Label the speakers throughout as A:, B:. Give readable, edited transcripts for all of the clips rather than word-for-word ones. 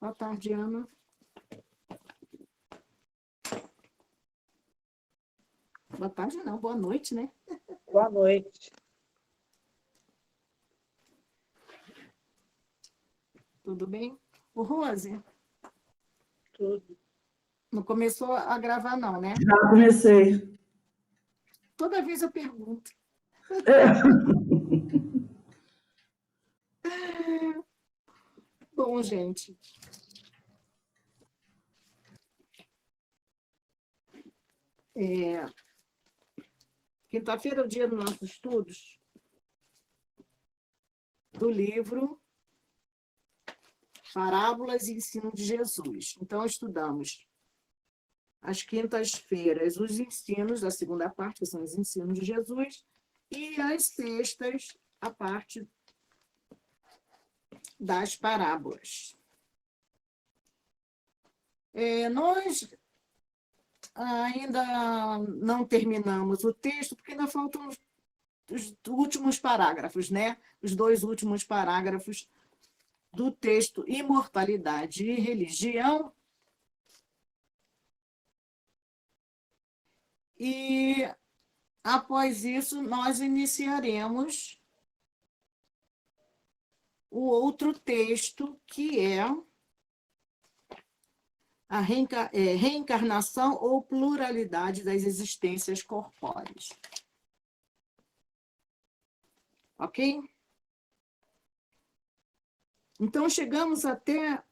A: Boa tarde, Ana. Boa tarde, não, boa noite, né?
B: Boa noite.
A: Tudo bem? Ô, Rose,
B: Tudo.
A: não começou a gravar, não, né?
C: Já comecei.
A: Toda vez eu pergunto. Bom, gente. Quinta-feira é o dia dos nossos estudos do livro Parábolas e Ensino de Jesus. Então, estudamos às quintas-feiras os ensinos, da segunda parte, que são os ensinos de Jesus, e às sextas, a parte das parábolas. Nós ainda não terminamos o texto, porque ainda faltam os últimos parágrafos, né? Os 2 últimos parágrafos do texto Imortalidade e Religião. E, após isso, nós iniciaremos o outro texto, que é a reencarnação ou pluralidade das existências corpóreas. Ok? Então, chegamos até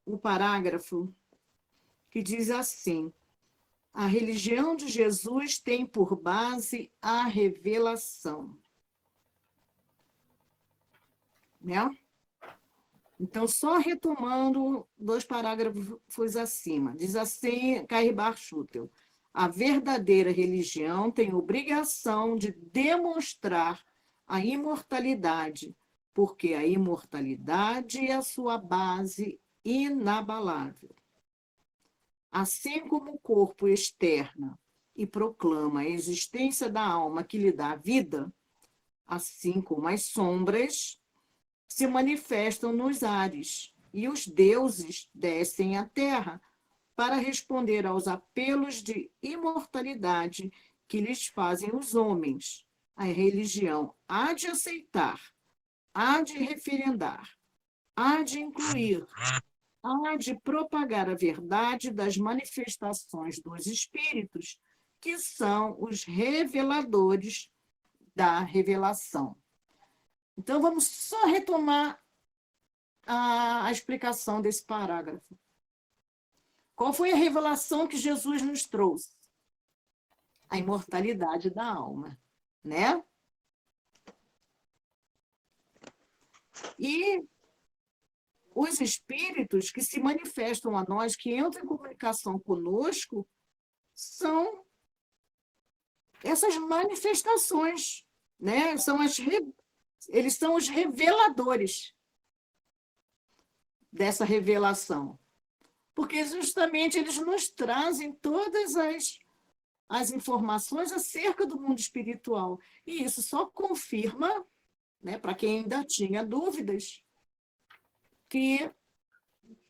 A: o parágrafo que diz assim: a religião de Jesus tem por base a revelação. Né? Então, só retomando 2 parágrafos acima. Diz assim, Cairbar Schutel: a verdadeira religião tem obrigação de demonstrar a imortalidade, porque a imortalidade é a sua base inabalável. Assim como o corpo externa e proclama a existência da alma que lhe dá vida, assim como as sombras se manifestam nos ares, e os deuses descem à terra para responder aos apelos de imortalidade que lhes fazem os homens. A religião há de aceitar, há de referendar, há de incluir, há de propagar a verdade das manifestações dos espíritos, que são os reveladores da revelação. Então, vamos só retomar a explicação desse parágrafo. Qual foi a revelação que Jesus nos trouxe? A imortalidade da alma, né? E os espíritos que se manifestam a nós, que entram em comunicação conosco, são essas manifestações, né? Eles são os reveladores dessa revelação. Porque justamente eles nos trazem todas as informações acerca do mundo espiritual. E isso só confirma, né, para quem ainda tinha dúvidas, que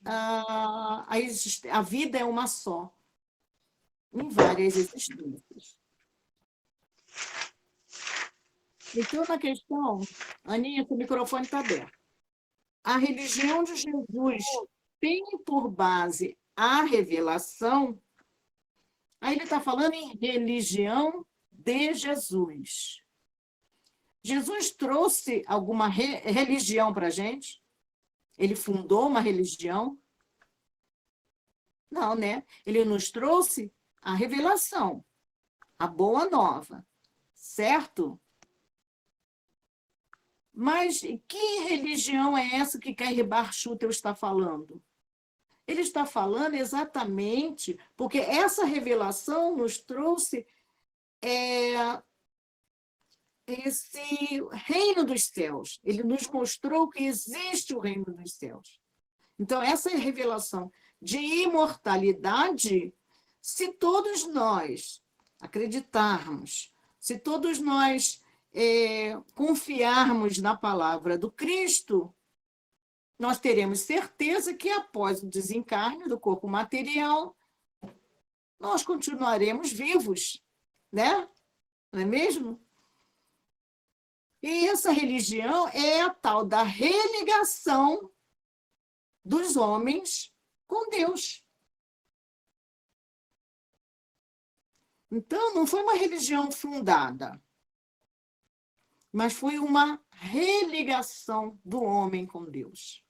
A: a vida é uma só, em várias existências. Então, na questão, Aninha, seu microfone está aberto. A religião de Jesus tem por base a revelação. Aí ele está falando em religião de Jesus. Jesus trouxe alguma religião para a gente? Ele fundou uma religião? Não, né? Ele nos trouxe a revelação, a boa nova, certo? Mas que religião é essa que Cairbar Schutel está falando? Ele está falando exatamente porque essa revelação nos trouxe esse reino dos céus. Ele nos mostrou que existe o reino dos céus. Então, essa revelação de imortalidade, se todos nós acreditarmos, se todos nós confiarmos na palavra do Cristo, nós teremos certeza que após o desencarne do corpo material, nós continuaremos vivos, né? Não é mesmo? E essa religião é a tal da religação dos homens com Deus. Então, não foi uma religião fundada, mas foi uma religação do homem com Deus.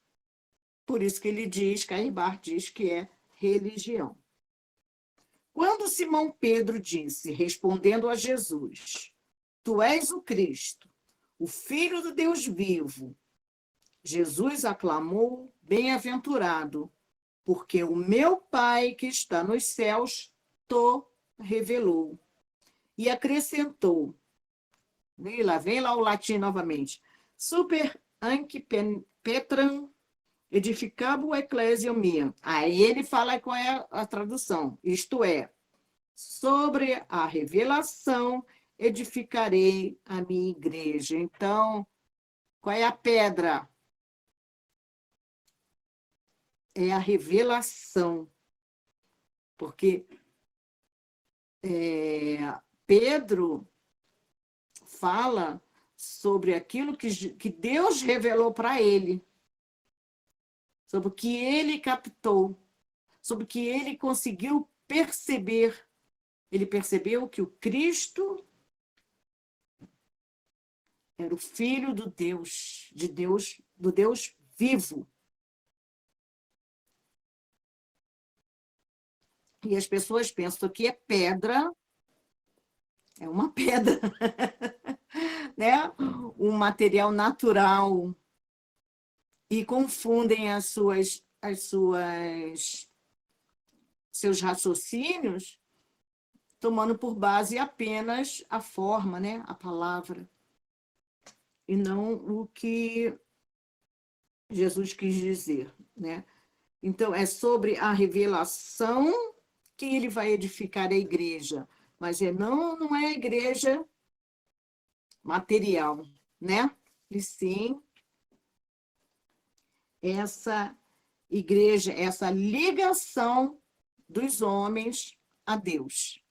A: Por isso que ele diz, Cairbar diz que é religião. Quando Simão Pedro disse, respondendo a Jesus, Tu és o Cristo, o Filho do Deus vivo, Jesus aclamou, bem-aventurado, porque o meu Pai que está nos céus te revelou. E acrescentou, vem lá o latim novamente, super anque petram edificabo ecclesiam mia. Aí ele fala qual é a tradução, isto é, sobre a revelação edificarei a minha igreja. Então, qual é a pedra? É a revelação. Porque Pedro fala sobre aquilo que Deus revelou para ele, sobre o que ele captou, sobre o que ele conseguiu perceber. Ele percebeu que o Cristo era o Filho do Deus, do Deus vivo. E as pessoas pensam que é pedra, é uma pedra, né? Um material natural, e confundem seus raciocínios, tomando por base apenas a forma, né? A palavra, e não o que Jesus quis dizer, né? Então, é sobre a revelação que ele vai edificar a igreja, mas não é a igreja material, né? E sim essa igreja, essa ligação dos homens a Deus.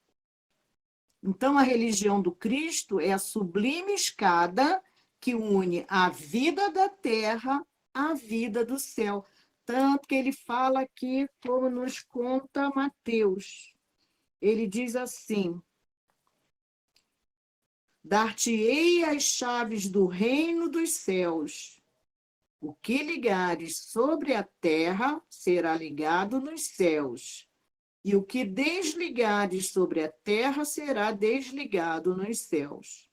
A: Então, a religião do Cristo é a sublime escada que une a vida da terra à vida do céu. Tanto que ele fala aqui, como nos conta Mateus. Ele diz assim, dar-te-ei as chaves do reino dos céus. O que ligares sobre a terra será ligado nos céus. E o que desligares sobre a terra será desligado nos céus.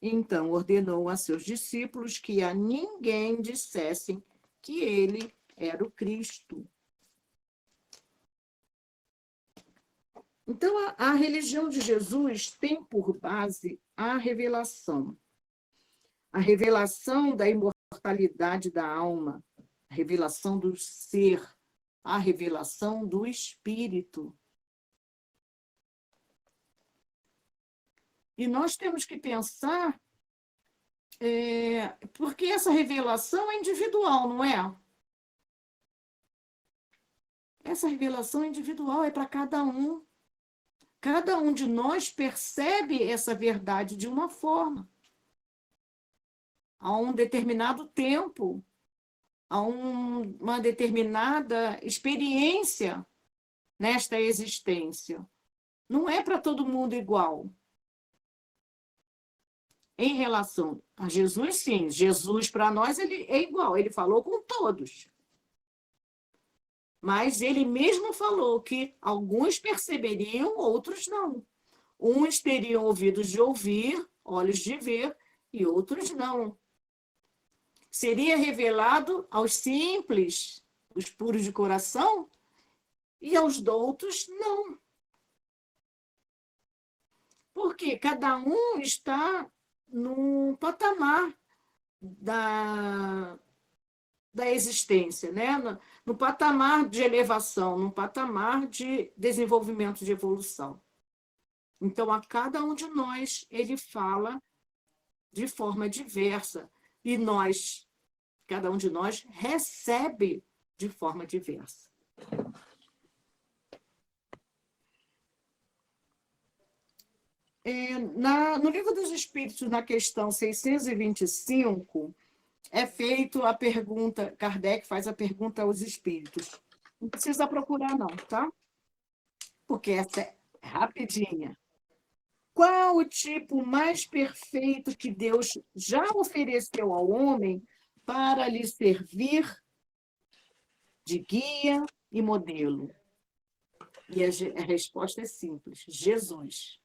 A: Então ordenou a seus discípulos que a ninguém dissessem que ele era o Cristo. Então, a religião de Jesus tem por base a revelação da imortalidade da alma, a revelação do ser, a revelação do espírito. E nós temos que pensar, porque essa revelação é individual, não é? Essa revelação individual é para cada um. Cada um de nós percebe essa verdade de uma forma. A um determinado tempo, a uma determinada experiência nesta existência. Não é para todo mundo igual. Em relação a Jesus, sim. Jesus, para nós, ele é igual. Ele falou com todos. Mas ele mesmo falou que alguns perceberiam, outros não. Uns teriam ouvidos de ouvir, olhos de ver, e outros não. Seria revelado aos simples, os puros de coração, e aos doutos, não. Porque cada um está num patamar da existência, né? No patamar de elevação, no patamar de desenvolvimento, de evolução. Então, a cada um de nós, ele fala de forma diversa. E nós cada um de nós recebe de forma diversa. No Livro dos Espíritos, na questão 625, é feito a pergunta, Kardec faz a pergunta aos espíritos. Não precisa procurar, não, tá? Porque essa é rapidinha. Qual o tipo mais perfeito que Deus já ofereceu ao homem para lhe servir de guia e modelo? E a resposta é simples: Jesus.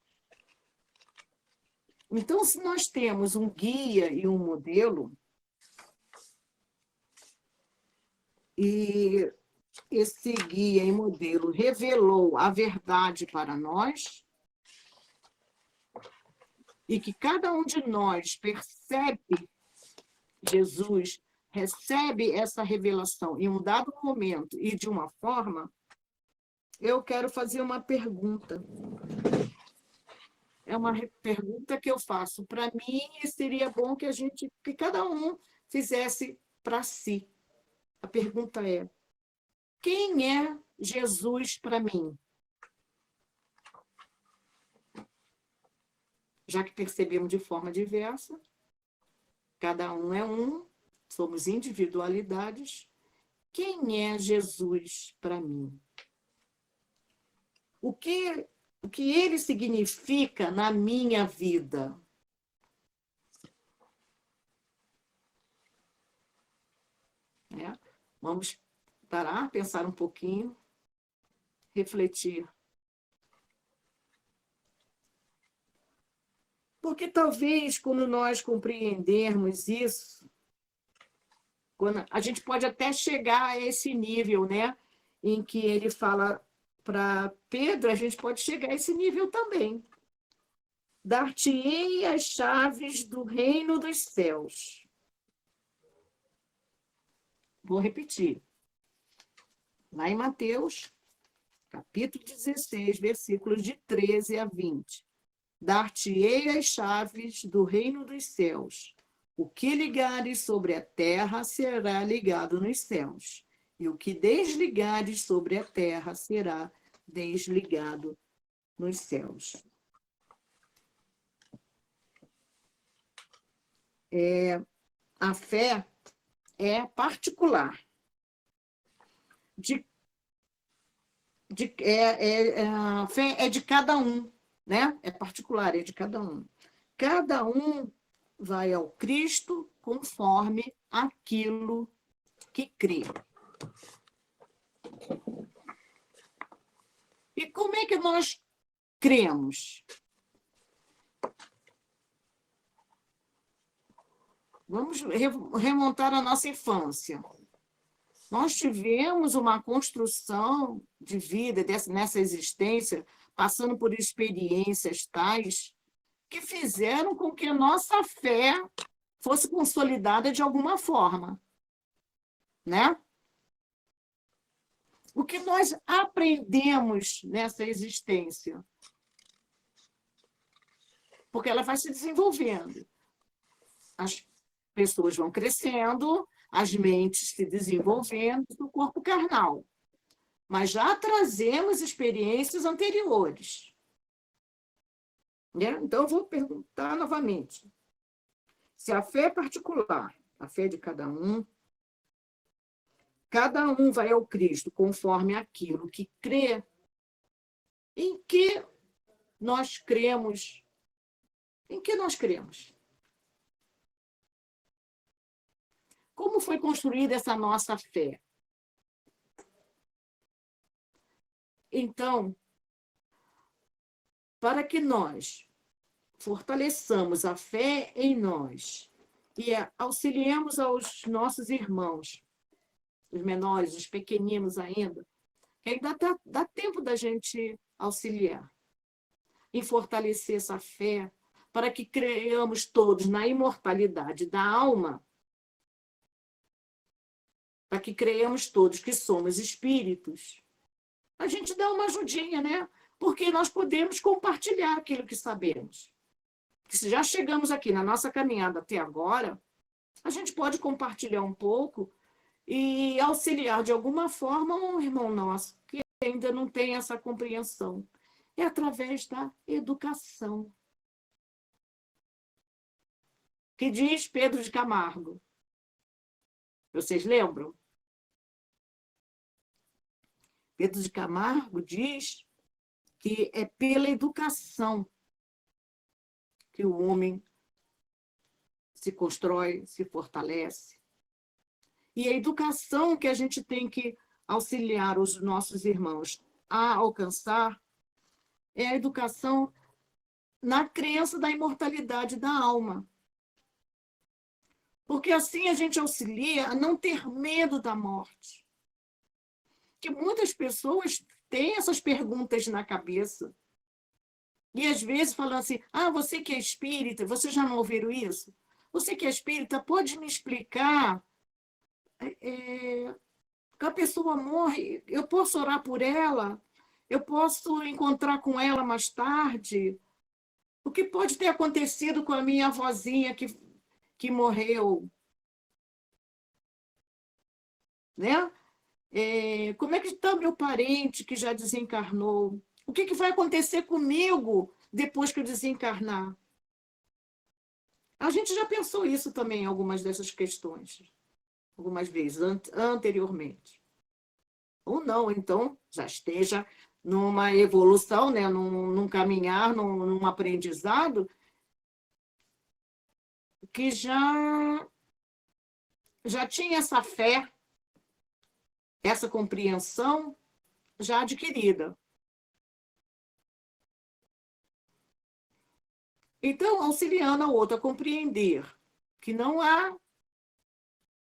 A: Então, se nós temos um guia e um modelo, e esse guia e modelo revelou a verdade para nós, e que cada um de nós percebe Jesus, recebe essa revelação em um dado momento e de uma forma, eu quero fazer uma pergunta. É uma pergunta que eu faço para mim e seria bom que cada um fizesse para si. A pergunta é: quem é Jesus para mim? Já que percebemos de forma diversa, cada um é um, somos individualidades. Quem é Jesus para mim? O que ele significa na minha vida? Vamos parar, pensar um pouquinho, refletir. Porque talvez, quando nós compreendermos isso, quando a gente pode até chegar a esse nível, né, em que ele fala para Pedro, a gente pode chegar a esse nível também. Dar-te-ei as chaves do reino dos céus. Vou repetir. Lá em Mateus, capítulo 16, versículos de 13 a 20. Dar-te-ei as chaves do reino dos céus. O que ligares sobre a terra será ligado nos céus, e o que desligares sobre a terra será desligado nos céus. A fé é particular. A fé é de cada um, né? É particular, é de cada um. Cada um vai ao Cristo conforme aquilo que crê. E como é que nós cremos? Vamos remontar a nossa infância. Nós tivemos uma construção de vida nessa existência, passando por experiências tais que fizeram com que a nossa fé fosse consolidada de alguma forma, né? O que nós aprendemos nessa existência? Porque ela vai se desenvolvendo. As pessoas vão crescendo, as mentes se desenvolvendo no corpo carnal. Mas já trazemos experiências anteriores. Né? Então, eu vou perguntar novamente. Se a fé é particular, a fé de cada um vai ao Cristo conforme aquilo que crê, em que nós cremos. Em que nós cremos? Como foi construída essa nossa fé? Então, para que nós fortaleçamos a fé em nós e auxiliemos aos nossos irmãos, os menores, os pequeninos ainda, que ainda dá tempo da gente auxiliar e fortalecer essa fé para que creiamos todos na imortalidade da alma, para que creiamos todos que somos espíritos. A gente dá uma ajudinha, né? Porque nós podemos compartilhar aquilo que sabemos. Se já chegamos aqui na nossa caminhada até agora, a gente pode compartilhar um pouco e auxiliar de alguma forma um irmão nosso que ainda não tem essa compreensão. É através da educação. Que diz Pedro de Camargo. Vocês lembram? Pedro de Camargo diz que é pela educação que o homem se constrói, se fortalece. E a educação que a gente tem que auxiliar os nossos irmãos a alcançar é a educação na crença da imortalidade da alma. Porque assim a gente auxilia a não ter medo da morte. Que muitas pessoas têm essas perguntas na cabeça. E às vezes falam assim, você que é espírita, você já não ouviram isso? Você que é espírita, pode me explicar? Que a pessoa morre, eu posso orar por ela? Eu posso encontrar com ela mais tarde? O que pode ter acontecido com a minha avózinha que morreu? Né? Como é que está meu parente que já desencarnou? O que vai acontecer comigo depois que eu desencarnar? A gente já pensou isso também, algumas dessas questões, algumas vezes, anteriormente. Ou não, então já esteja numa evolução, né? num caminhar, num aprendizado, que já tinha essa fé, essa compreensão já adquirida. Então, auxiliando a outra a compreender que não há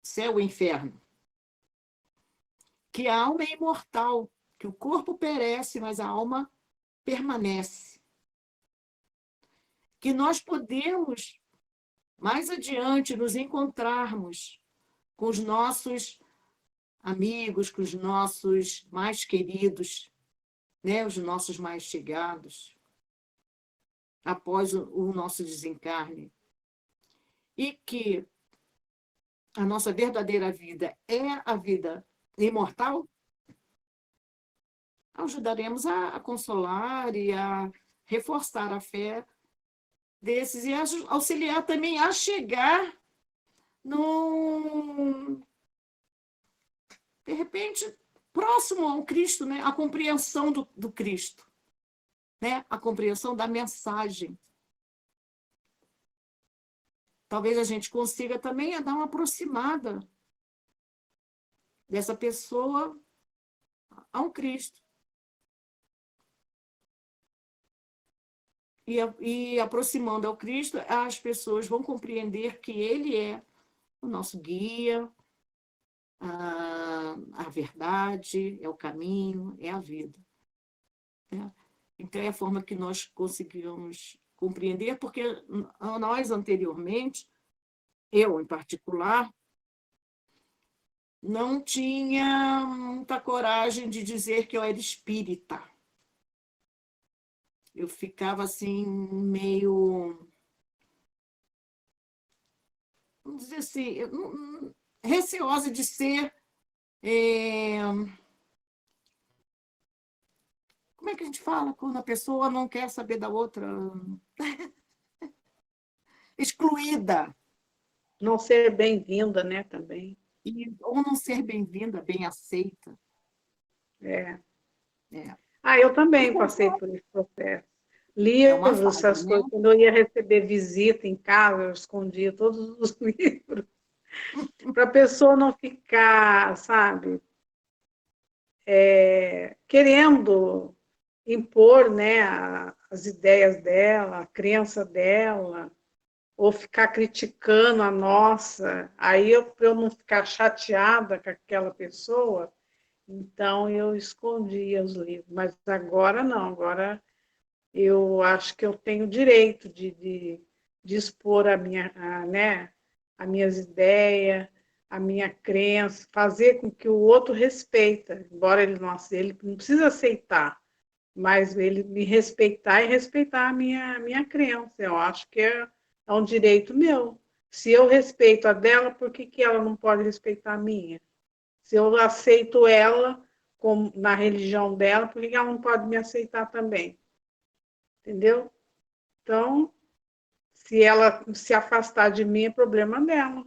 A: céu e inferno, que a alma é imortal, que o corpo perece, mas a alma permanece. Que nós podemos, mais adiante, nos encontrarmos com os nossos amigos, com os nossos mais queridos, né? Os nossos mais chegados, após o nosso desencarne. E que a nossa verdadeira vida é a vida imortal, ajudaremos a consolar e a reforçar a fé desses e auxiliar também a chegar de repente, próximo ao Cristo, né? A compreensão do Cristo, né? A compreensão da mensagem. Talvez a gente consiga também dar uma aproximada dessa pessoa ao Cristo. E aproximando ao Cristo, as pessoas vão compreender que Ele é o nosso guia, a verdade, é o caminho, é a vida. Né? Então, é a forma que nós conseguimos compreender, porque nós, anteriormente, eu, em particular, não tinha muita coragem de dizer que eu era espírita. Eu ficava assim, meio, vamos dizer assim, receosa de ser, como é que a gente fala quando a pessoa não quer saber da outra? Excluída.
B: Não ser bem-vinda, né, também.
A: Ou não ser bem-vinda, bem aceita.
B: É.
A: É.
B: Eu também passei por esse processo.
A: Uma
B: Livros,
A: fase,
B: essas
A: né?
B: coisas. Quando eu ia receber visita em casa, eu escondia todos os livros. Para a pessoa não ficar, sabe, querendo impor, né, as ideias dela, a crença dela, ou ficar criticando a nossa. Aí, para eu não ficar chateada com aquela pessoa, então eu escondia os livros. Mas agora não, agora eu acho que eu tenho o direito de expor né, as minhas ideias, a minha crença, fazer com que o outro respeita, embora ele não precisa aceitar, mas ele me respeitar e respeitar a minha crença. Eu acho que é um direito meu Se eu respeito a dela, por que que ela não pode respeitar a minha? Se eu aceito ela como, na religião dela, por que que ela não pode me aceitar também? Entendeu? Então, se ela se afastar de mim, é problema dela.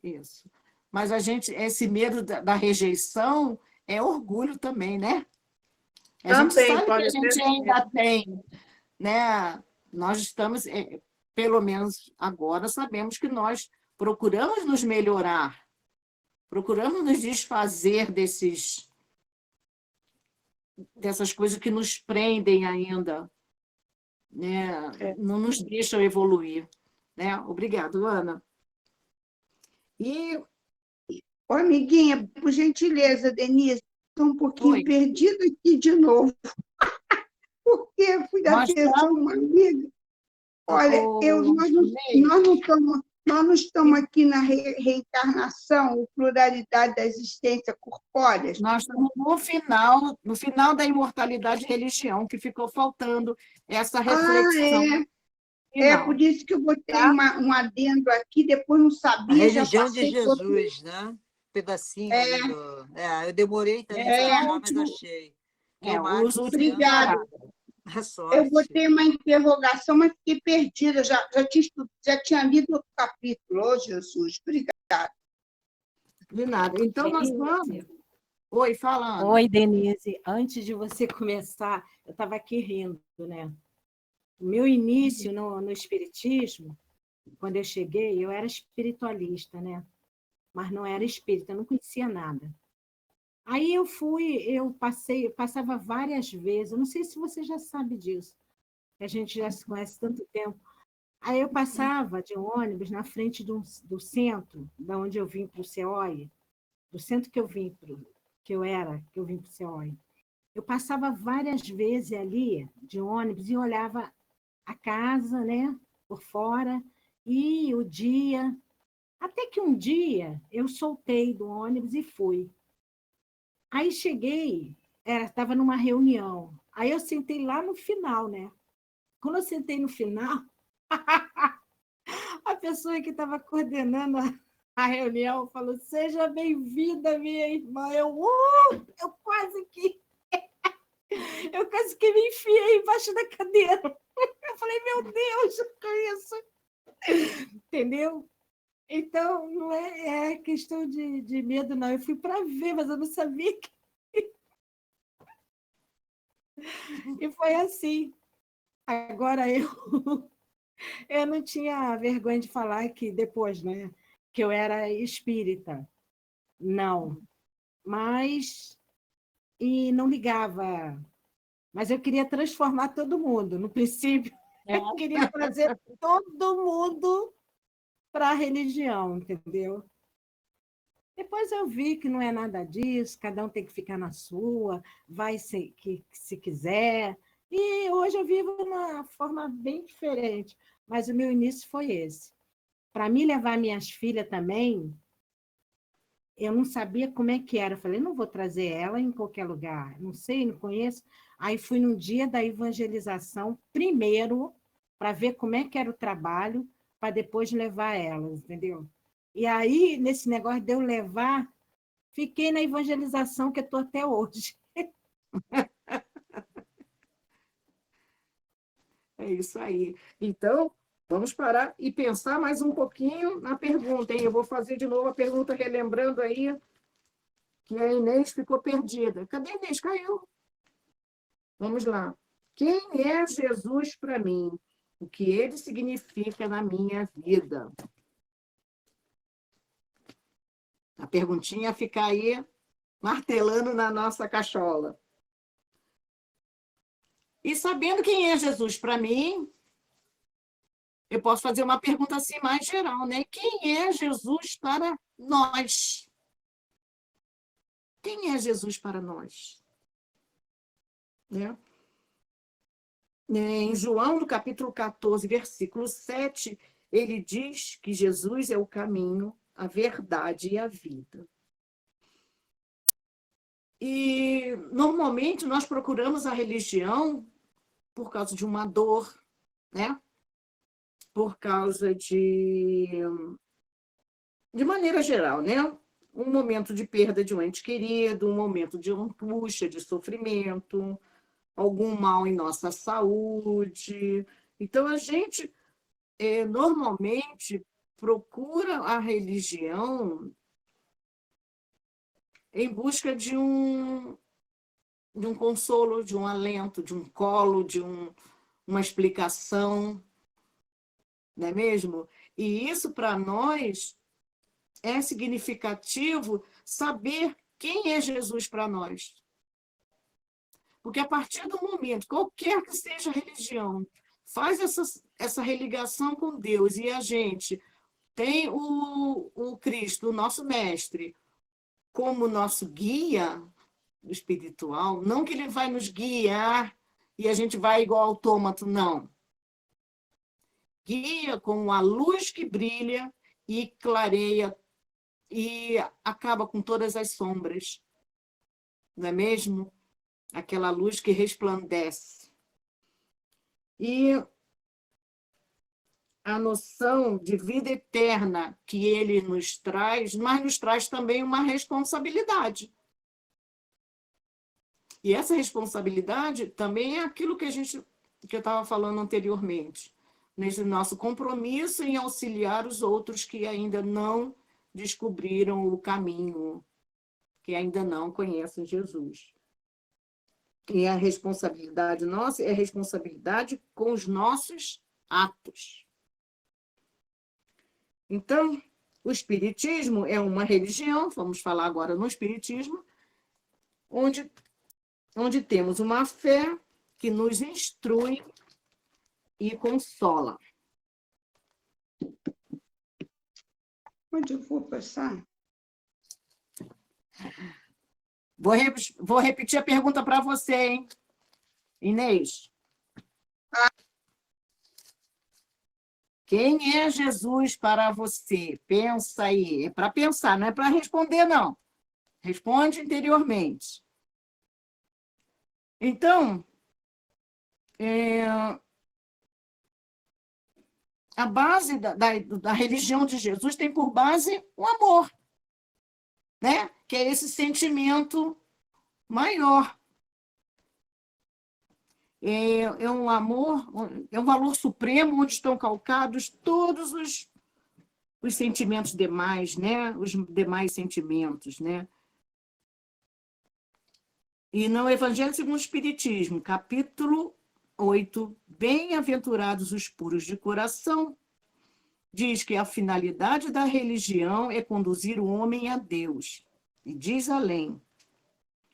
A: Isso. Mas esse medo da rejeição é orgulho também, né? A gente
B: Também
A: sabe que
B: pode
A: a
B: até
A: gente
B: ser.
A: ainda tem, né? Nós estamos, pelo menos agora, sabemos que nós procuramos nos melhorar, procuramos nos desfazer dessas coisas que nos prendem ainda, né?
B: É.
A: Não nos deixam evoluir. Né? Obrigado, Ana. E,
C: Ô, amiguinha, por gentileza, Denise, estou um pouquinho
A: oi,
C: perdida aqui de novo, porque fui dar
A: nós
C: atenção a
A: estamos,
C: uma amiga. Olha,
A: Ney,
C: nós não estamos aqui na reencarnação, ou pluralidade da existência corpórea.
A: nós estamos no final da imortalidade e religião, que ficou faltando essa
C: Ah,
A: reflexão
C: por
A: final.
C: isso que eu botei
A: Tá?
C: um adendo aqui, depois não
D: A
C: sabia, já
D: religião de
C: passei por outro.
D: Jesus, né? Um pedacinho ali do. Eu demorei também
A: Esse
D: para
A: é o
D: achar, mas
A: último,
D: achei. Porque o
A: os
D: Marcos
A: últimos
D: Ciano,
C: Obrigada.
A: parágrafos.
D: a
C: Eu
D: sorte.
C: botei uma interrogação, mas fiquei perdida. Já tinha lido outro capítulo. Oh, Jesus, obrigada.
A: De nada. Então, nós vamos.
E: Denise.
A: Oi, fala, Ana.
E: Oi, Denise. Antes de você começar, eu estava aqui rindo, né? O meu início no Espiritismo, quando eu cheguei, eu era espiritualista, né? Mas não era espírita, eu não conhecia nada. Aí eu passava várias vezes, eu não sei se você já sabe disso, que a gente já se conhece tanto tempo. Aí eu passava de ônibus na frente do centro, da onde eu vim para o CEOI, do centro que eu vim que eu vim para o CEOI. Eu passava várias vezes ali de ônibus e olhava a casa, né, por fora, e o dia. Até que um dia eu soltei do ônibus e fui. Aí cheguei, estava numa reunião. Aí eu sentei lá no final, né? Quando eu sentei no final, a pessoa que estava coordenando a reunião falou: seja bem-vinda, minha irmã. Eu quase que me enfiei embaixo da cadeira. Eu falei: meu Deus, o que é isso? Entendeu? Então, não é questão de medo, não. Eu fui para ver, mas eu não sabia que... E foi assim. Agora, eu não tinha vergonha de falar que depois, né, que eu era espírita. Não. Mas... E não ligava. Mas eu queria transformar todo mundo. No princípio, eu queria trazer todo mundo para a religião, entendeu? Depois eu vi que não é nada disso, cada um tem que ficar na sua, vai se quiser. E hoje eu vivo de uma forma bem diferente, mas o meu início foi esse. Para mim levar minhas filhas também, eu não sabia como é que era. Eu falei: não vou trazer ela em qualquer lugar, não sei, não conheço. Aí fui no dia da evangelização, primeiro, para ver como é que era o trabalho, para depois levar elas, entendeu? E aí, nesse negócio de eu levar, fiquei na evangelização que eu estou até hoje.
A: É isso aí. Então, vamos parar e pensar mais um pouquinho na pergunta, hein? Eu vou fazer de novo a pergunta, relembrando aí que a Inês ficou perdida. Cadê a Inês? Caiu. Vamos lá. Quem é Jesus para mim? O que ele significa na minha vida? A perguntinha fica aí martelando na nossa cachola. E sabendo quem é Jesus para mim, eu posso fazer uma pergunta assim mais geral, né? Quem é Jesus para nós? Quem é Jesus para nós? Né? Em João, no capítulo 14, versículo 7, ele diz que Jesus é o caminho, a verdade e a vida. E, normalmente, nós procuramos a religião por causa de uma dor, né? por causa de maneira geral, né? Um momento de perda de um ente querido, um momento de angústia, de sofrimento, algum mal em nossa saúde. Então, a gente normalmente procura a religião em busca de um consolo, de um alento, de um colo, uma explicação, não é mesmo? E isso, para nós, é significativo saber quem é Jesus para nós. Porque a partir do momento, qualquer que seja a religião, faz essa religação com Deus e a gente tem o Cristo, o nosso mestre, como nosso guia espiritual, não que ele vai nos guiar e a gente vai igual autômato, não. Guia com a luz que brilha e clareia e acaba com todas as sombras, não é mesmo? Aquela luz que resplandece. E a noção de vida eterna que ele nos traz, mas nos traz também uma responsabilidade. E essa responsabilidade também é aquilo que eu estava falando anteriormente, nesse nosso compromisso em auxiliar os outros que ainda não descobriram o caminho, que ainda não conhecem Jesus. E a responsabilidade nossa é responsabilidade com os nossos atos. Então, o Espiritismo é uma religião, vamos falar agora no Espiritismo, onde temos uma fé que nos instrui e consola.
C: Onde eu vou passar?
A: Vou repetir a pergunta para você, hein, Inês. Quem é Jesus para você? Pensa aí. É para pensar, não é para responder, não. Responde interiormente. Então, a base da religião de Jesus tem por base o amor, né? Que é esse sentimento maior. É um amor, é um valor supremo onde estão calcados todos os sentimentos demais, né? Os demais sentimentos, né? E no Evangelho segundo o Espiritismo, capítulo 8, bem-aventurados os puros de coração, diz que a finalidade da religião é conduzir o homem a Deus. E diz além,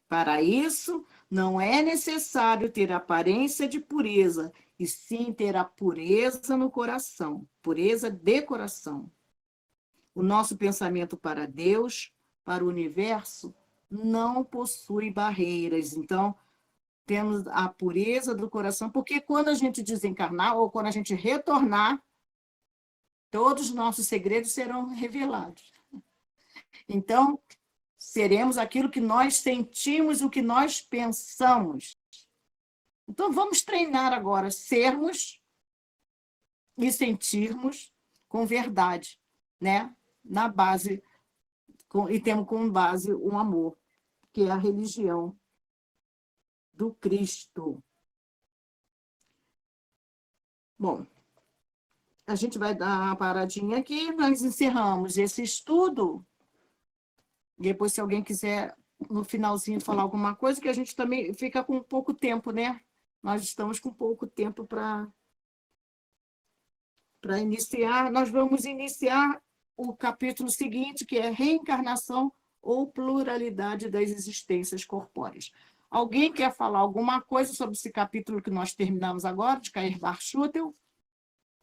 A: para isso, não é necessário ter aparência de pureza, e sim ter a pureza no coração, pureza de coração. O nosso pensamento para Deus, para o universo, não possui barreiras. Então, temos a pureza do coração, porque quando a gente desencarnar, ou quando a gente retornar, todos os nossos segredos serão revelados. Então, seremos aquilo que nós sentimos, o que nós pensamos. Então, vamos treinar agora, sermos e sentirmos com verdade, né? Na base, e temos como base o amor, que é a religião do Cristo. Bom, a gente vai dar uma paradinha aqui, nós encerramos esse estudo. Depois, se alguém quiser, no finalzinho, falar alguma coisa, que a gente também fica com pouco tempo, né? Nós estamos com pouco tempo para iniciar. Nós vamos iniciar o capítulo seguinte, que é reencarnação ou pluralidade das existências corpóreas. Alguém quer falar alguma coisa sobre esse capítulo que nós terminamos agora, de Cair-Bar Schutel?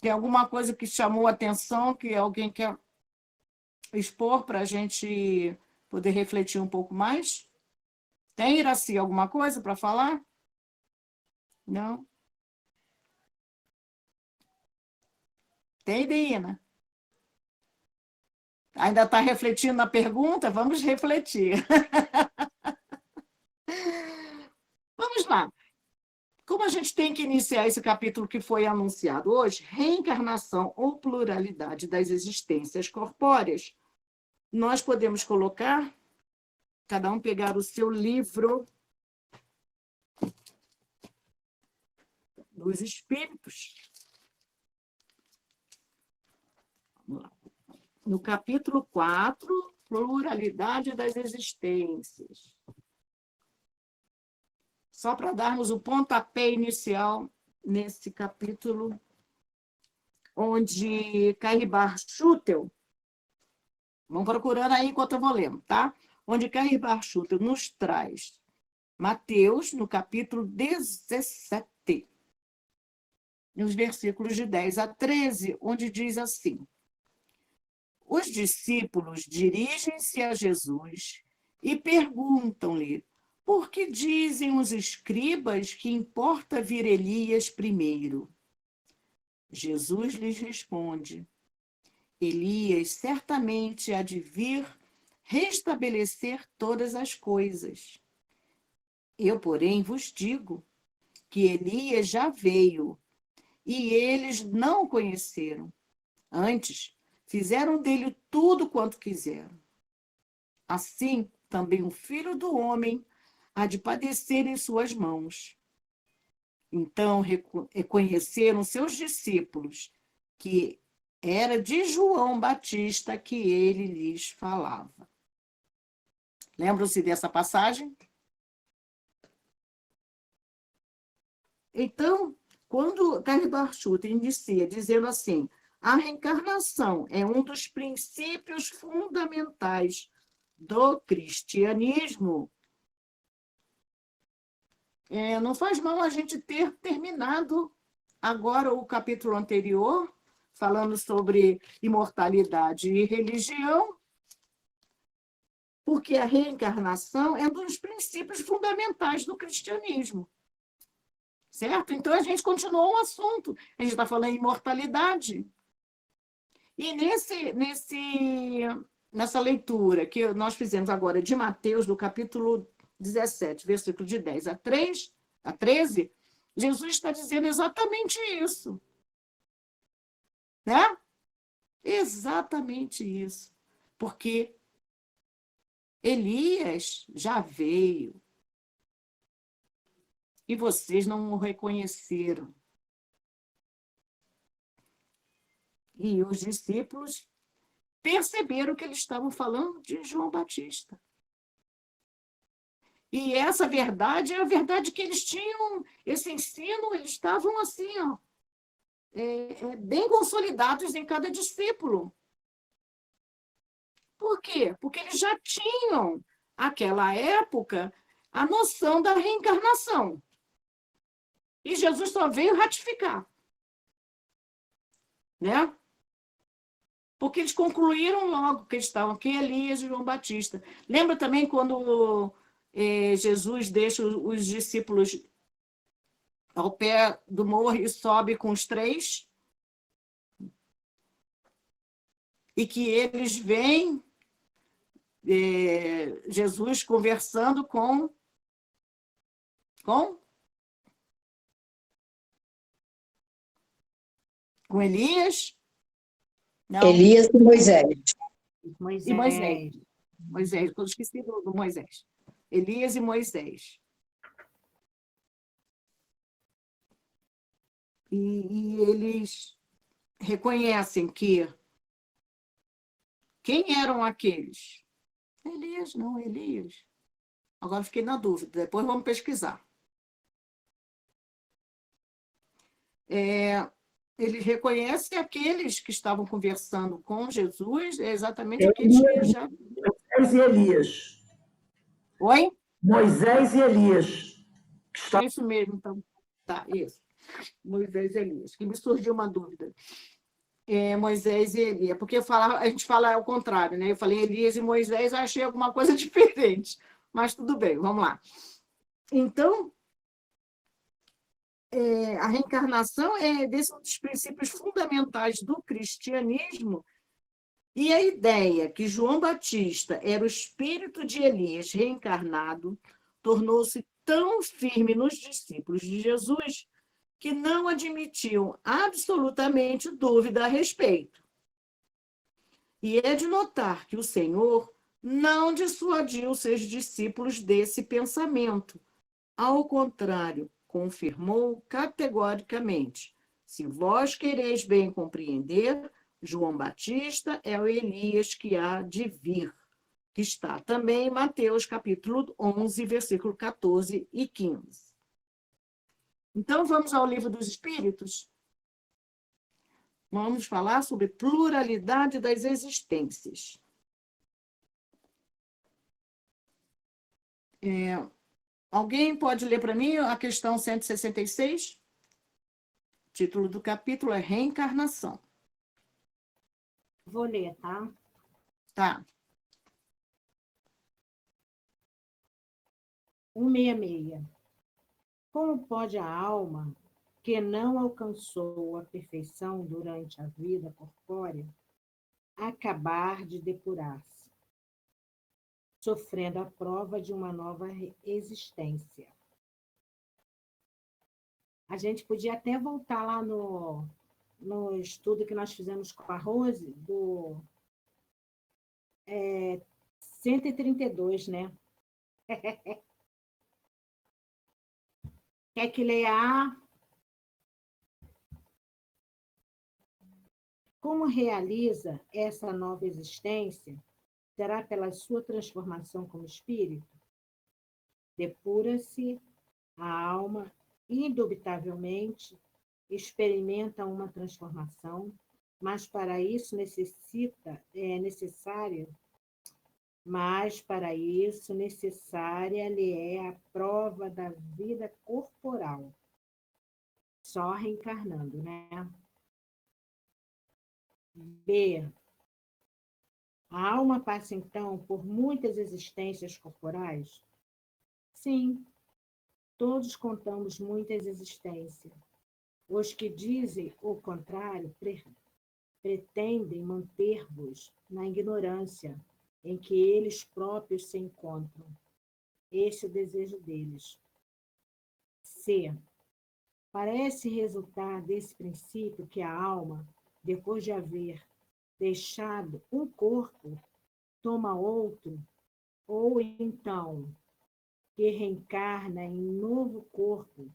A: Tem alguma coisa que chamou a atenção, que alguém quer expor para a gente poder refletir um pouco mais? Tem, Iraci, alguma coisa para falar? Não? Tem, Deina? Ainda está refletindo na pergunta? Vamos refletir. Vamos lá. Como a gente tem que iniciar esse capítulo que foi anunciado hoje, reencarnação ou pluralidade das existências corpóreas, nós podemos colocar, cada um pegar o seu livro dos espíritos. Vamos lá. No capítulo 4, pluralidade das existências. Só para darmos o pontapé inicial nesse capítulo, onde Cairbar Schutel, vamos procurando aí enquanto eu vou lendo, tá? Onde Cairbar Schutel nos traz Mateus, no capítulo 17, nos versículos de 10 a 13, onde diz assim: os discípulos dirigem-se a Jesus e perguntam-lhe: por que dizem os escribas que importa vir Elias primeiro? Jesus lhes responde: Elias certamente há de vir restabelecer todas as coisas. Eu, porém, vos digo que Elias já veio e eles não o conheceram. Antes, fizeram dele tudo quanto quiseram. Assim, também o Filho do Homem há de padecer em suas mãos. Então, reconheceram seus discípulos que era de João Batista que ele lhes falava. Lembram-se dessa passagem? Então, quando Cairbar Schutel inicia dizendo assim: a reencarnação é um dos princípios fundamentais do cristianismo, não faz mal a gente ter terminado agora o capítulo anterior, falando sobre imortalidade e religião, porque a reencarnação é um dos princípios fundamentais do cristianismo. Certo? Então, a gente continuou o assunto. A gente está falando em imortalidade. E nessa leitura que nós fizemos agora de Mateus, do capítulo 17, versículo de 10 a 13, Jesus está dizendo exatamente isso. Né? Exatamente isso. Porque Elias já veio. E vocês não o reconheceram. E os discípulos perceberam que eles estavam falando de João Batista. E essa verdade é a verdade que eles tinham, esse ensino, eles estavam assim, ó, bem consolidados em cada discípulo. Por quê? Porque eles já tinham, naquela época, a noção da reencarnação. E Jesus só veio ratificar. Né? Porque eles concluíram logo que eles estavam aqui, Elias e João Batista. Lembra também quando Jesus deixa os discípulos ao pé do morro e sobe com os 3? E que eles veem Jesus conversando com Elias? Não.
F: Elias e Moisés.
A: E Moisés, eu esqueci do Moisés. Elias e Moisés. E eles reconhecem que quem eram aqueles? Elias. Agora fiquei na dúvida, depois vamos pesquisar. Eles reconhecem aqueles que estavam conversando com Jesus, exatamente aqueles que já...
G: Moisés e Elias.
A: Oi?
G: Moisés e Elias.
A: Isso mesmo, então. Tá, isso. Moisés e Elias, que me surgiu uma dúvida. Moisés e Elias, porque a gente fala ao contrário, né? Eu falei Elias e Moisés, eu achei alguma coisa diferente, mas tudo bem, vamos lá. Então, a reencarnação é dos princípios fundamentais do cristianismo, e a ideia que João Batista era o espírito de Elias reencarnado tornou-se tão firme nos discípulos de Jesus que não admitiam absolutamente dúvida a respeito. E é de notar que o Senhor não dissuadiu seus discípulos desse pensamento. Ao contrário, confirmou categoricamente: se vós quereis bem compreender, João Batista é o Elias que há de vir, que está também em Mateus capítulo 11, versículo 14 e 15. Então, vamos ao Livro dos Espíritos? Vamos falar sobre pluralidade das existências. Alguém pode ler para mim a questão 166? O título do capítulo é Reencarnação.
E: Vou ler, tá?
A: Tá.
E: 166. Como pode a alma, que não alcançou a perfeição durante a vida corpórea, acabar de depurar-se, sofrendo a prova de uma nova existência? A gente podia até voltar lá no estudo que nós fizemos com a Rose, do 132, né? Quer que leia? Como realiza essa nova existência? Será pela sua transformação como espírito? Depura-se a alma, indubitavelmente, experimenta uma transformação, mas para isso necessária lhe é a prova da vida corporal, só reencarnando, né? B. A alma passa, então, por muitas existências corporais? Sim, todos contamos muitas existências. Os que dizem o contrário pretendem manter-vos na ignorância em que eles próprios se encontram. Esse é o desejo deles. C. Parece resultar desse princípio que a alma, depois de haver deixado um corpo, toma outro, ou então que reencarna em novo corpo.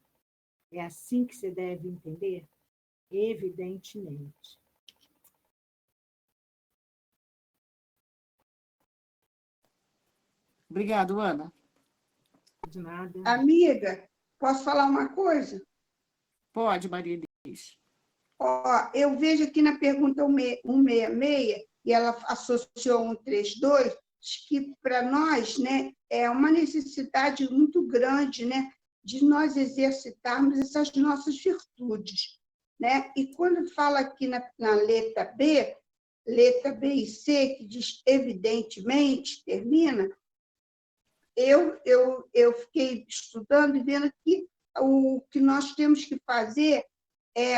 E: É assim que se deve entender? Evidentemente.
A: Obrigado, Ana.
E: De nada.
C: Amiga, posso falar uma coisa?
A: Pode, Maria Elis.
C: Ó, eu vejo aqui na pergunta 166, e ela associou 132, que para nós, né, é uma necessidade muito grande, né, de nós exercitarmos essas nossas virtudes, né? E quando fala aqui na letra B e C, que diz evidentemente, termina, eu fiquei estudando e vendo que o que nós temos que fazer é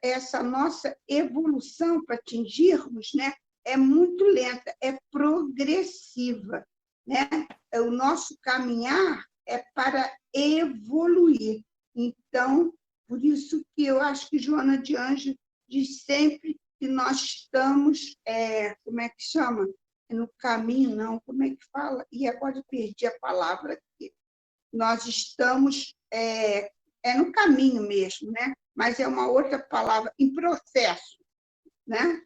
C: essa nossa evolução para atingirmos, né, é muito lenta, é progressiva, né? O nosso caminhar é para evoluir. Então, por isso que eu acho que Joana de Ângeles diz sempre que nós estamos, como é que chama? No caminho, não, como é que fala? E agora eu perdi a palavra aqui. Nós estamos no caminho mesmo, né? Mas é uma outra palavra, em processo, né?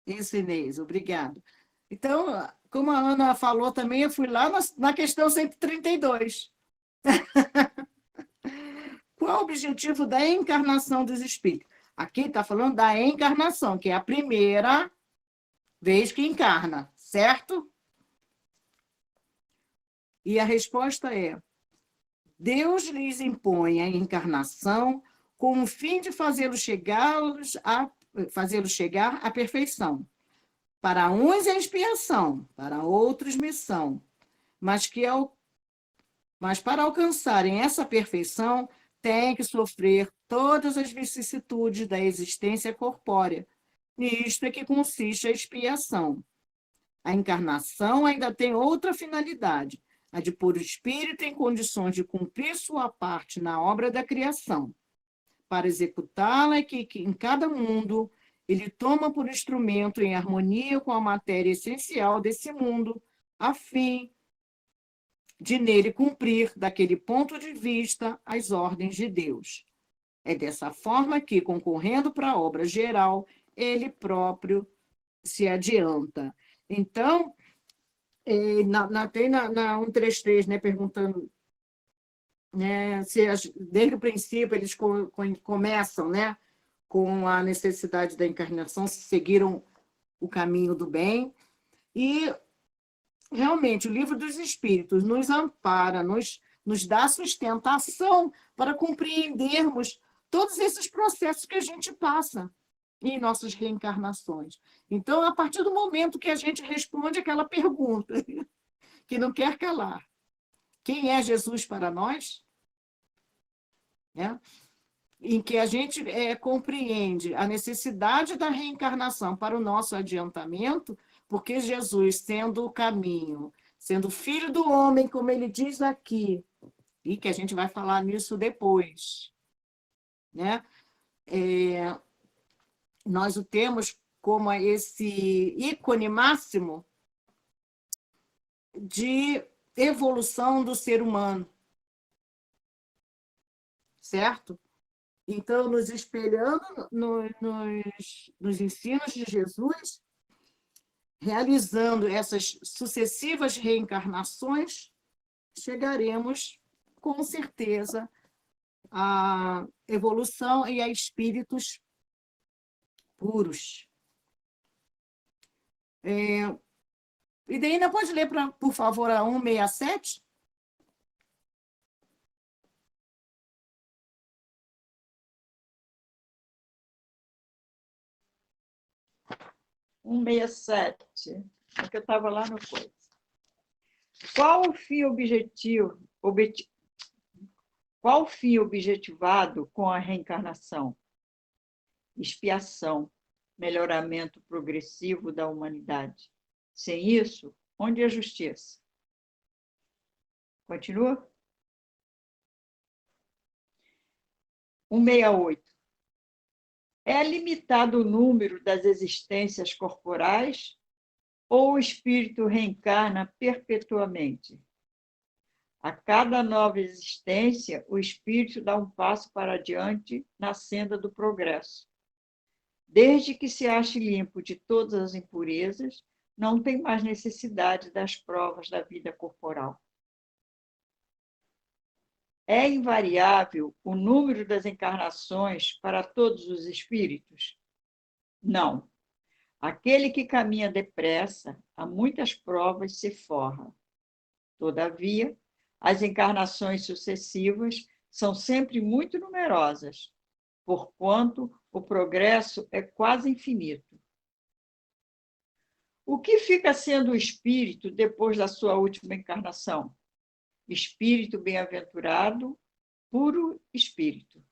A: Isso, Inês, obrigado. Então, como a Ana falou também, eu fui lá na questão 132. Qual o objetivo da encarnação dos espíritos? Aqui está falando da encarnação, que é a primeira vez que encarna, certo? E a resposta é: Deus lhes impõe a encarnação com o fim de fazê-los chegar à perfeição. Para uns é expiação, para outros missão, mas para alcançarem essa perfeição, têm que sofrer todas as vicissitudes da existência corpórea. Nisto é que consiste a expiação. A encarnação ainda tem outra finalidade, a de pôr o espírito em condições de cumprir sua parte na obra da criação. Para executá-la é que em cada mundo ele toma por instrumento em harmonia com a matéria essencial desse mundo, a fim de nele cumprir, daquele ponto de vista, as ordens de Deus. É dessa forma que, concorrendo para a obra geral, ele próprio se adianta. Então, tem na 133, né, perguntando, né, se desde o princípio eles começam, né, com a necessidade da encarnação, se seguiram o caminho do bem. E, realmente, o Livro dos Espíritos nos ampara, nos dá sustentação para compreendermos todos esses processos que a gente passa em nossas reencarnações. Então, a partir do momento que a gente responde aquela pergunta, que não quer calar, quem é Jesus para nós? Né? Em que a gente compreende a necessidade da reencarnação para o nosso adiantamento, porque Jesus, sendo o caminho, sendo filho do homem, como ele diz aqui, e que a gente vai falar nisso depois, né? Nós o temos como esse ícone máximo de evolução do ser humano, certo? Então, nos espelhando nos ensinos de Jesus, realizando essas sucessivas reencarnações, chegaremos, com certeza, à evolução e a espíritos puros. E daí ainda pode ler, por favor, a 167?
F: É que eu estava lá no coisa. Qual o fim qual o fim objetivado com a reencarnação? Expiação, melhoramento progressivo da humanidade. Sem isso, onde é a justiça? Continua? 168. É limitado o número das existências corporais ou o espírito reencarna perpetuamente? A cada nova existência, o espírito dá um passo para adiante na senda do progresso. Desde que se ache limpo de todas as impurezas, não tem mais necessidade das provas da vida corporal. É invariável o número das encarnações para todos os espíritos? Não. Aquele que caminha depressa, a muitas provas se forra. Todavia, as encarnações sucessivas são sempre muito numerosas, porquanto o progresso é quase infinito. O que fica sendo o espírito depois da sua última encarnação? Espírito bem-aventurado, puro espírito.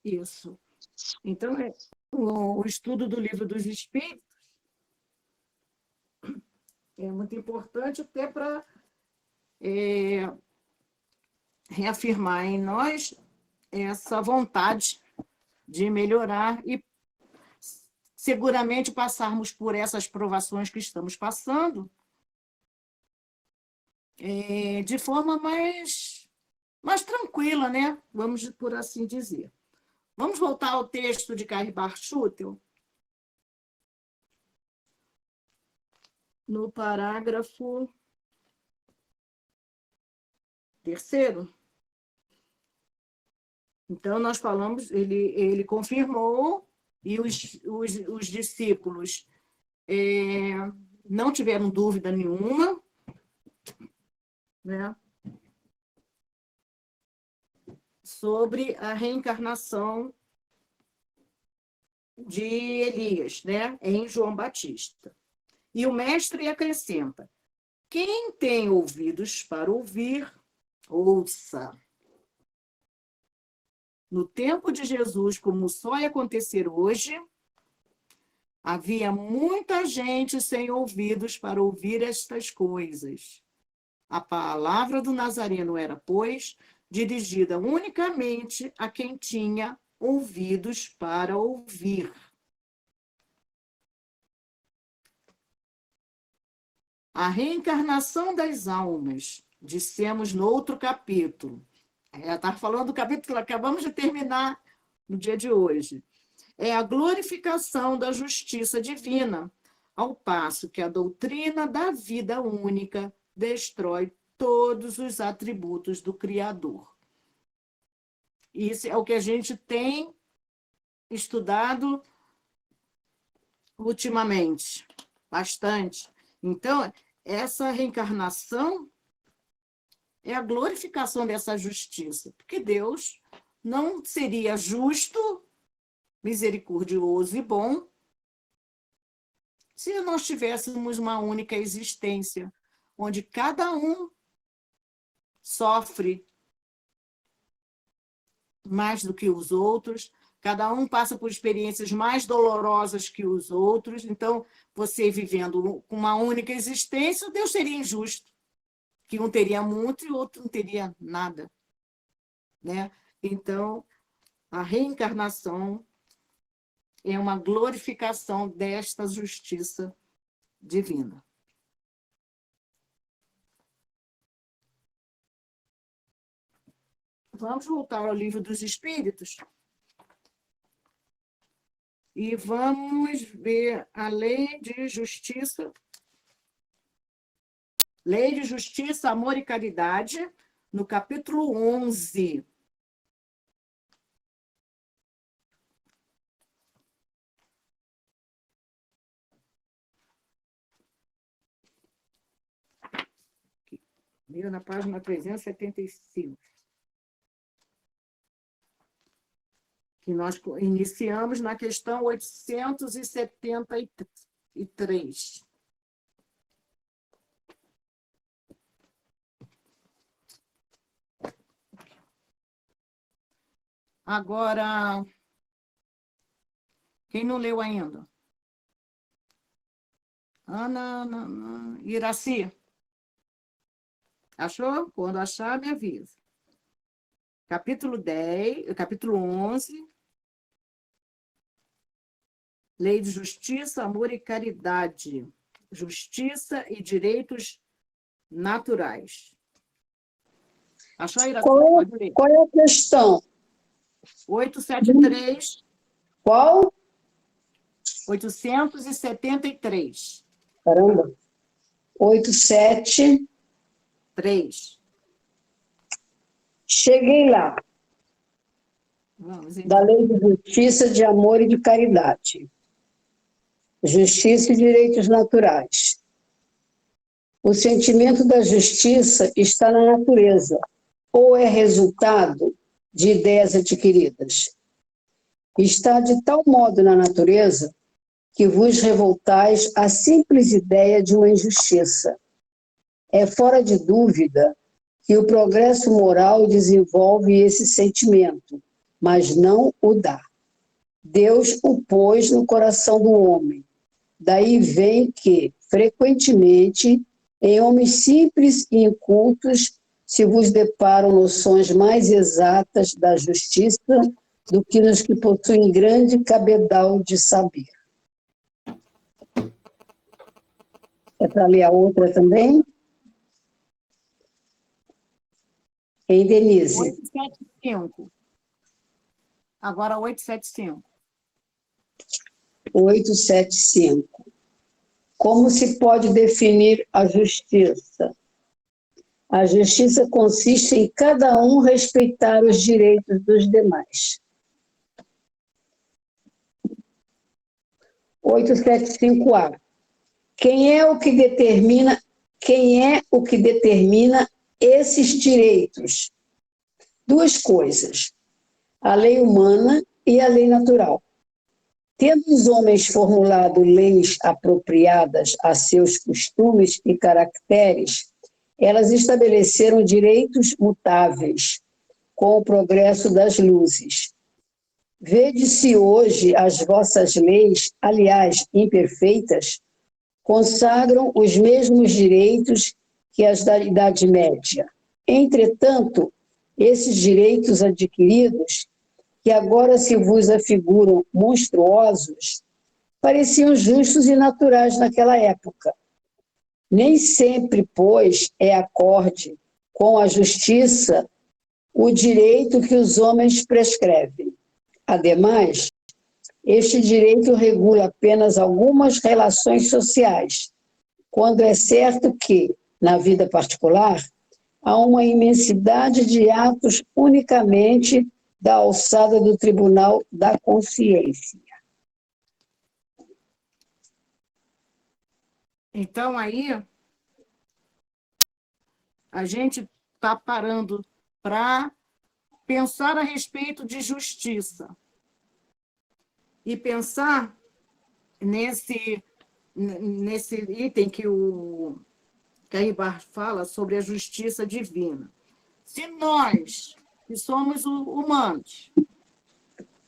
A: Isso. Então, o estudo do Livro dos Espíritos é muito importante até para reafirmar em nós essa vontade de melhorar e seguramente passarmos por essas provações que estamos passando de forma mais tranquila, né? Vamos por assim dizer. Vamos voltar ao texto de Cairbar Schutel, no parágrafo 3º. Então, nós falamos, ele confirmou, e os discípulos não tiveram dúvida nenhuma, né, sobre a reencarnação de Elias, né, em João Batista. E o mestre acrescenta: quem tem ouvidos para ouvir, ouça. No tempo de Jesus, como só ia acontecer hoje, Havia muita gente sem ouvidos para ouvir estas coisas. A palavra do Nazareno era, pois, dirigida unicamente a quem tinha ouvidos para ouvir. A reencarnação das almas, dissemos no outro capítulo. Está falando do capítulo que acabamos de terminar no dia de hoje. É a glorificação da justiça divina, ao passo que a doutrina da vida única destrói todos os atributos do Criador. Isso é o que a gente tem estudado ultimamente, bastante. Então, essa reencarnação é a glorificação dessa justiça, porque Deus não seria justo, misericordioso e bom se nós tivéssemos uma única existência, onde cada um sofre mais do que os outros, cada um passa por experiências mais dolorosas que os outros. Então, você vivendo com uma única existência, Deus seria injusto, que um teria muito e o outro não teria nada, né? Então, a reencarnação é uma glorificação desta justiça divina. Vamos voltar ao Livro dos Espíritos e vamos ver a Lei de Justiça, Amor e Caridade, no capítulo 11. Na página 375. Que nós iniciamos na questão 873. Agora, quem não leu ainda? Ana, Iraci. Achou? Quando achar, me avisa. Capítulo 10, capítulo 11. Lei de Justiça, Amor e Caridade. Justiça e Direitos Naturais. Achou, Iraci?
H: Qual é a questão?
A: 873.
H: Qual?
A: 873.
H: Caramba.
A: 3.
H: Cheguei lá.
A: Vamos, então.
H: Da Lei de Justiça, de Amor e de Caridade. Justiça e Direitos Naturais. O sentimento da justiça está na natureza, ou é resultado de ideias adquiridas. Está de tal modo na natureza que vos revoltais à simples ideia de uma injustiça. É fora de dúvida que o progresso moral desenvolve esse sentimento, mas não o dá. Deus o pôs no coração do homem. Daí vem que, frequentemente, em homens simples e incultos, se vos deparam noções mais exatas da justiça do que nos que possuem grande cabedal de saber. É para ler a outra também? Em Denise.
A: 875. Agora 875.
H: 875. Como se pode definir a justiça? A justiça consiste em cada um respeitar os direitos dos demais. 875A. Quem é o que determina esses direitos? Duas coisas: a lei humana e a lei natural. Tendo os homens formulado leis apropriadas a seus costumes e caracteres, elas estabeleceram direitos mutáveis com o progresso das luzes. Vede se hoje as vossas leis, aliás, imperfeitas, consagram os mesmos direitos que as da Idade Média. Entretanto, esses direitos adquiridos, que agora se vos afiguram monstruosos, pareciam justos e naturais naquela época. Nem sempre, pois, é acorde com a justiça o direito que os homens prescrevem. Ademais, este direito regula apenas algumas relações sociais, quando é certo que, na vida particular, há uma imensidade de atos unicamente da alçada do tribunal da consciência.
A: Então, aí, a gente está parando para pensar a respeito de justiça e pensar nesse item que o Cairbar fala sobre a justiça divina. Se nós, que somos humanos,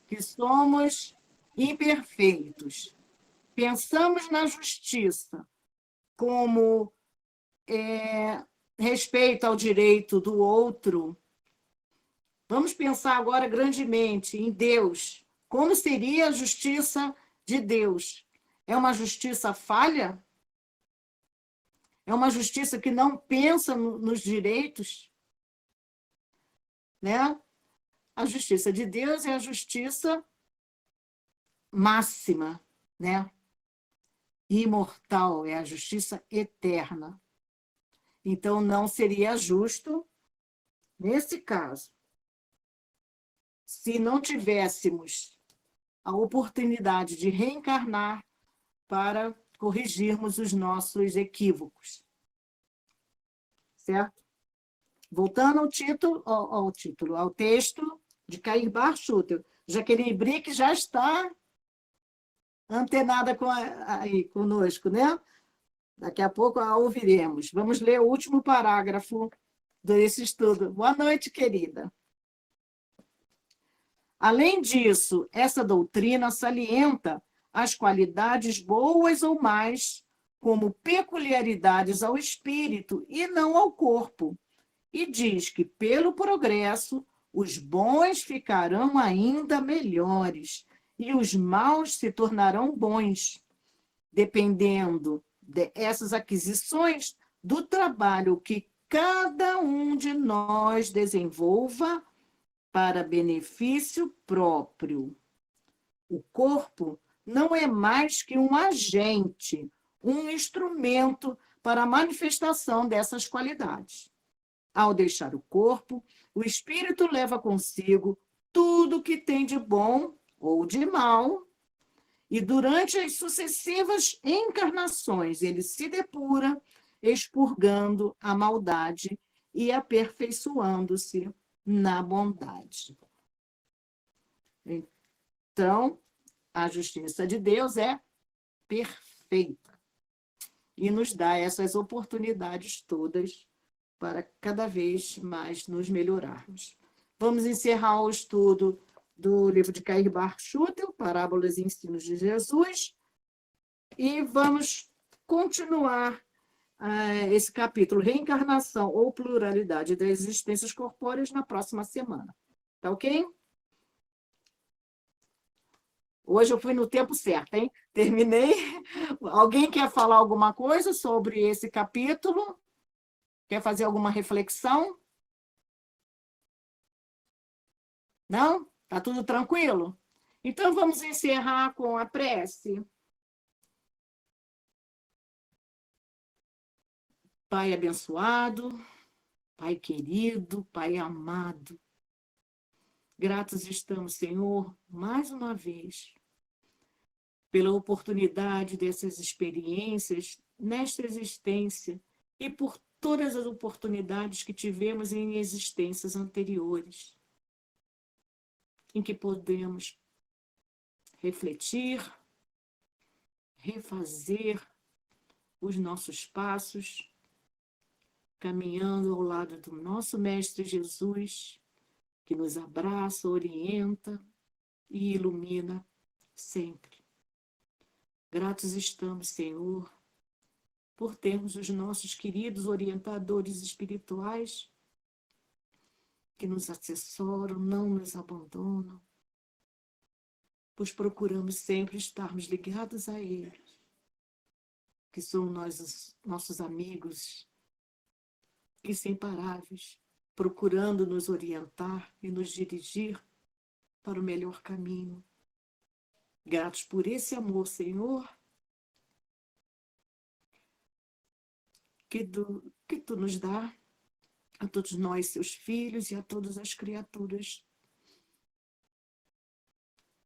A: que somos imperfeitos, pensamos na justiça como respeito ao direito do outro, vamos pensar agora grandemente em Deus. Como seria a justiça de Deus? É uma justiça falha? É uma justiça que não pensa nos direitos? Né? A justiça de Deus é a justiça máxima, né? Imortal, é a justiça eterna. Então, não seria justo, nesse caso, se não tivéssemos a oportunidade de reencarnar para corrigirmos os nossos equívocos. Certo? Voltando ao texto de Cairbar Schutel. Jaqueline Brick já está antenada aí conosco, né? Daqui a pouco a ouviremos. Vamos ler o último parágrafo desse estudo. Boa noite, querida. Além disso, essa doutrina salienta as qualidades boas ou más como peculiaridades ao espírito e não ao corpo, e diz que, pelo progresso, os bons ficarão ainda melhores e os maus se tornarão bons, dependendo dessas aquisições do trabalho que cada um de nós desenvolva para benefício próprio. O corpo não é mais que um agente, um instrumento para a manifestação dessas qualidades. Ao deixar o corpo, o espírito leva consigo tudo que tem de bom ou de mal, e durante as sucessivas encarnações ele se depura, expurgando a maldade e aperfeiçoando-se na bondade. Então, a justiça de Deus é perfeita e nos dá essas oportunidades todas para cada vez mais nos melhorarmos. Vamos encerrar o estudo do livro de Cairbar Schutel, Parábolas e Ensinos de Jesus, e vamos continuar esse capítulo, Reencarnação ou Pluralidade das Existências Corpóreas, na próxima semana. Tá ok? Hoje eu fui no tempo certo, hein? Terminei. Alguém quer falar alguma coisa sobre esse capítulo? Quer fazer alguma reflexão? Não? Tá tudo tranquilo? Então vamos encerrar com a prece. Pai abençoado, Pai querido, Pai amado, gratos estamos, Senhor, mais uma vez, pela oportunidade dessas experiências nesta existência e por todas as oportunidades que tivemos em existências anteriores, em que podemos refletir, refazer os nossos passos, caminhando ao lado do nosso Mestre Jesus, que nos abraça, orienta e ilumina sempre. Gratos estamos, Senhor, por termos os nossos queridos orientadores espirituais que nos assessoram, não nos abandonam, pois procuramos sempre estarmos ligados a eles, que são nós, nossos amigos inseparáveis, procurando nos orientar e nos dirigir para o melhor caminho. Gratos por esse amor, Senhor, que tu nos dá a todos nós, seus filhos, e a todas as criaturas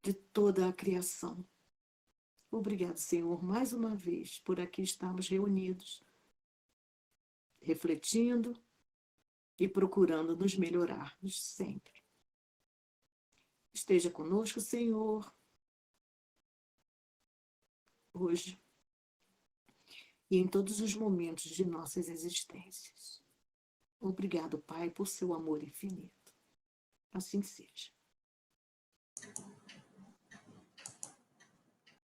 A: de toda a criação. Obrigado, Senhor, mais uma vez, por aqui estarmos reunidos, refletindo e procurando nos melhorarmos sempre. Esteja conosco, Senhor, hoje e em todos os momentos de nossas existências. Obrigado, Pai, por seu amor infinito. Assim seja.